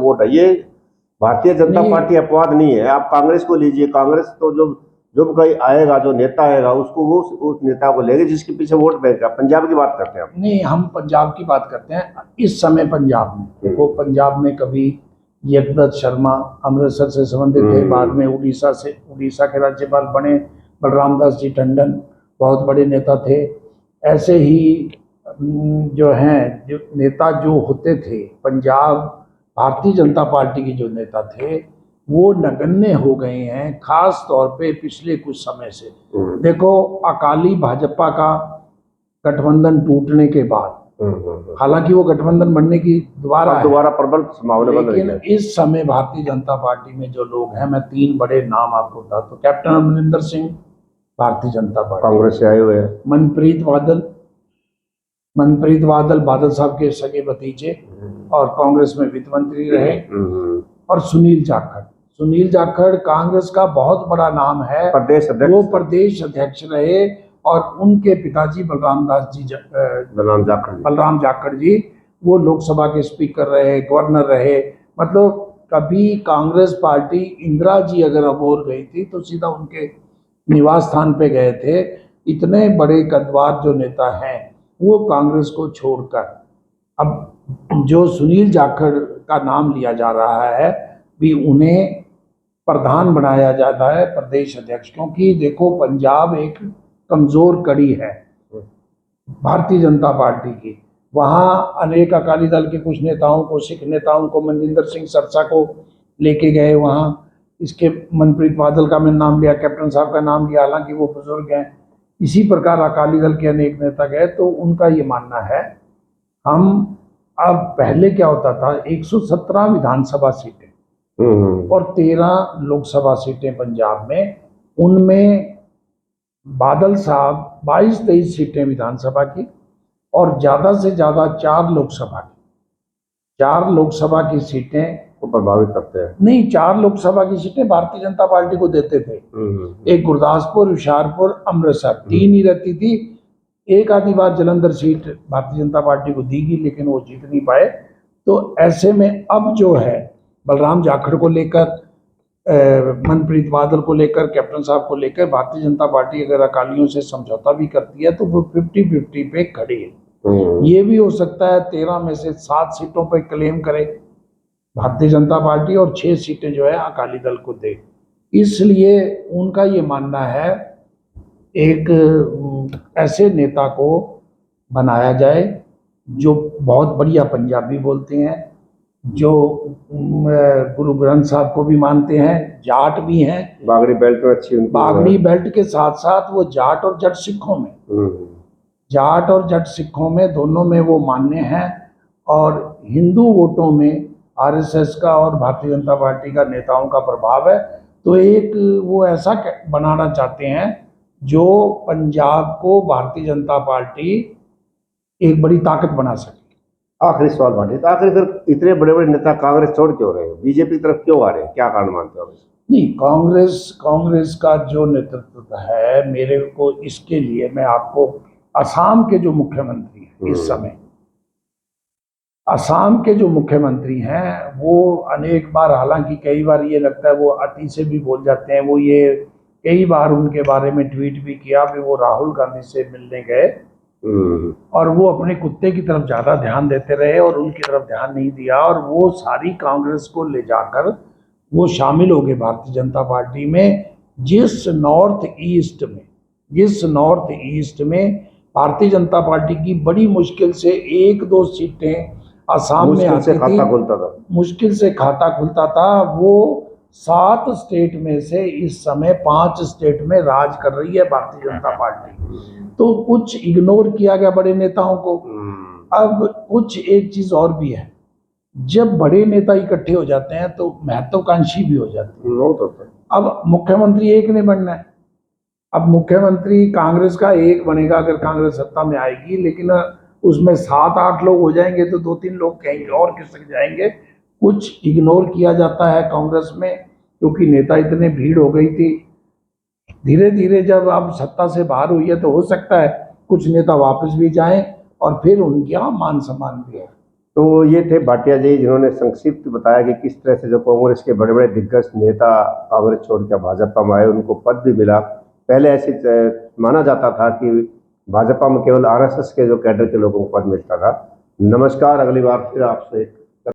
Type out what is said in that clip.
Vote है। ये Bharatiya Janata party अपवाद नहीं है। आप कांग्रेस को लीजिए, कांग्रेस तो जो कोई आएगा, जो नेता आएगा, उसको वो उस नेता को लेंगे जिसके पीछे वोट बैंक है। पंजाब की बात करते हैं हम। नहीं, हम पंजाब की बात करते हैं। इस समय पंजाब में देखो, पंजाब में कभी यशवंत शर्मा अमृतसर से संबंधित थे, बाद में उड़ीसा के राज्यपाल बने बलराम दास जी टंडन, बहुत बड़े नेता थे। ऐसे ही जो हैं, जो नेता जो होते थे पंजाब भारतीय जनता पार्टी के जो नेता थे, वो नगण्य हो गए हैं, खास तौर पे पिछले कुछ समय से। देखो, अकाली भाजपा का गठबंधन टूटने के बाद, हालांकि वो गठबंधन बनने की दोबारा प्रबल संभावना बन रही है, लेकिन इस समय भारतीय जनता पार्टी में जो लोग हैं, मैं 3 बड़े नाम आपको बताता हूँ। कैप्टन अमरिंदर सिंह भारतीय जनता पार्टी कांग्रेस से आए हुए हैं। मनप्रीत बादल बादल साहब के सगे भतीजे और कांग्रेस में वित्त मंत्री रहे। और सुनील जाखड़ कांग्रेस का बहुत बड़ा नाम है, वो प्रदेश अध्यक्ष रहे। और उनके पिताजी बलराम जाखड़ जी वो लोकसभा के स्पीकर रहे, गवर्नर रहे। मतलब कभी कांग्रेस पार्टी, इंदिरा जी अगर अबोर गई थी तो सीधा उनके निवास स्थान पे गए थे। इतने बड़े कद्दावर जो नेता हैं वो कांग्रेस को छोड़कर, अब जो सुनील जाखड़ का नाम लिया जा रहा है भी, उन्हें प्रधान बनाया जाता है, प्रदेश अध्यक्ष। क्योंकि देखो, पंजाब एक कमजोर कड़ी है भारतीय जनता पार्टी की। वहाँ अनेक अकाली दल के कुछ नेताओं को, सिख नेताओं को, मनजिंदर सिंह सरसा को लेके गए वहाँ। इसके मनप्रीत बादल का मैंने नाम लिया, कैप्टन साहब का नाम लिया, हालांकि वो बुजुर्ग हैं। इसी प्रकार अकाली दल के अनेक नेता गए। तो उनका ये मानना है, हम अब पहले क्या होता था, 117 विधानसभा सीटें और 13 लोकसभा सीटें पंजाब में, उनमें बादल साहब 22-23 सीटें विधानसभा की और ज्यादा से ज्यादा 4 लोकसभा की सीटें को प्रभावित करते हैं। नहीं, 4 लोकसभा की सीटें भारतीय जनता पार्टी को देते थे। एक गुरदासपुर, हुशियारपुर, अमृतसर, 3 ही रहती थी। एक आधी बार जलंधर सीट भारतीय जनता पार्टी को दी गई, लेकिन वो जीत नहीं पाए। तो ऐसे में अब जो है, बलराम जाखड़ को लेकर, मनप्रीत बादल को लेकर, कैप्टन साहब को लेकर, भारतीय जनता पार्टी अगर अकालियों से समझौता भी करती है तो वो 50-50 पे खड़ी है। ये भी हो सकता है 13 में से 7 सीटों पर क्लेम करे भारतीय जनता पार्टी और 6 सीटें जो है अकाली दल को दे। इसलिए उनका ये मानना है, एक ऐसे नेता को बनाया जाए जो बहुत बढ़िया पंजाबी बोलते हैं, जो गुरु ग्रंथ साहब को भी मानते हैं, जाट भी हैं। बागड़ी बेल्ट में अच्छी, बागड़ी बेल्ट के साथ साथ वो जाट और जट सिखों में दोनों में वो मान्य हैं। और हिंदू वोटों में आरएसएस का और भारतीय जनता पार्टी का नेताओं का प्रभाव है। तो एक वो ऐसा बनाना चाहते हैं जो पंजाब को भारतीय जनता पार्टी एक बड़ी ताकत बना सके। आखिरी सवाल भाटी, तो आखिर फिर इतने बड़े बड़े नेता कांग्रेस छोड़ क्यों रहे हैं, बीजेपी की तरफ क्यों आ रहे हैं, क्या कारण मानते हो? नहीं, कांग्रेस का जो नेतृत्व है, मेरे को इसके लिए मैं आपको असम के जो मुख्यमंत्री हैं इस समय, असम के जो मुख्यमंत्री हैं, वो अनेक बार, हालांकि कई बार ये लगता है वो अति से भी बोल जाते हैं। वो ये कई बार उनके बारे में ट्वीट भी किया कि वो राहुल गांधी से मिलने गए और वो अपने कुत्ते की तरफ ज़्यादा ध्यान देते रहे और उनकी तरफ ध्यान नहीं दिया। और वो सारी कांग्रेस को ले जाकर वो शामिल हो गए भारतीय जनता पार्टी में, जिस नॉर्थ ईस्ट में भारतीय जनता पार्टी की बड़ी मुश्किल से 1-2 सीटें असम में आती थी, मुश्किल से खाता खुलता था। वो 7 स्टेट में से इस समय 5 स्टेट में राज कर रही है भारतीय जनता पार्टी। तो कुछ इग्नोर किया गया बड़े नेताओं को। अब कुछ एक चीज और भी है, जब बड़े नेता इकट्ठे हो जाते हैं तो महत्वाकांक्षी भी हो जाते हैं। अब मुख्यमंत्री एक ने बनना है। अब मुख्यमंत्री कांग्रेस का एक बनेगा अगर कांग्रेस सत्ता में आएगी, लेकिन उसमें 7-8 लोग हो जाएंगे तो 2-3 लोग कहीं और खिसक जाएंगे। कुछ इग्नोर किया जाता है कांग्रेस में, क्योंकि नेता इतने भीड़ हो गई थी। धीरे धीरे जब अब सत्ता से बाहर हुई है तो हो सकता है कुछ नेता वापस भी जाएं और फिर उनके यहाँ मान सम्मान भी है। तो ये थे भाटिया जी, जिन्होंने संक्षिप्त बताया कि किस तरह से जो कांग्रेस के बड़े बड़े दिग्गज नेता कांग्रेस छोड़कर भाजपा में आए, उनको पद भी मिला। पहले ऐसे माना जाता था कि भाजपा में केवल आरएसएस के जो कैडर के लोगों को पद मिलता था। नमस्कार, अगली बार फिर आपसे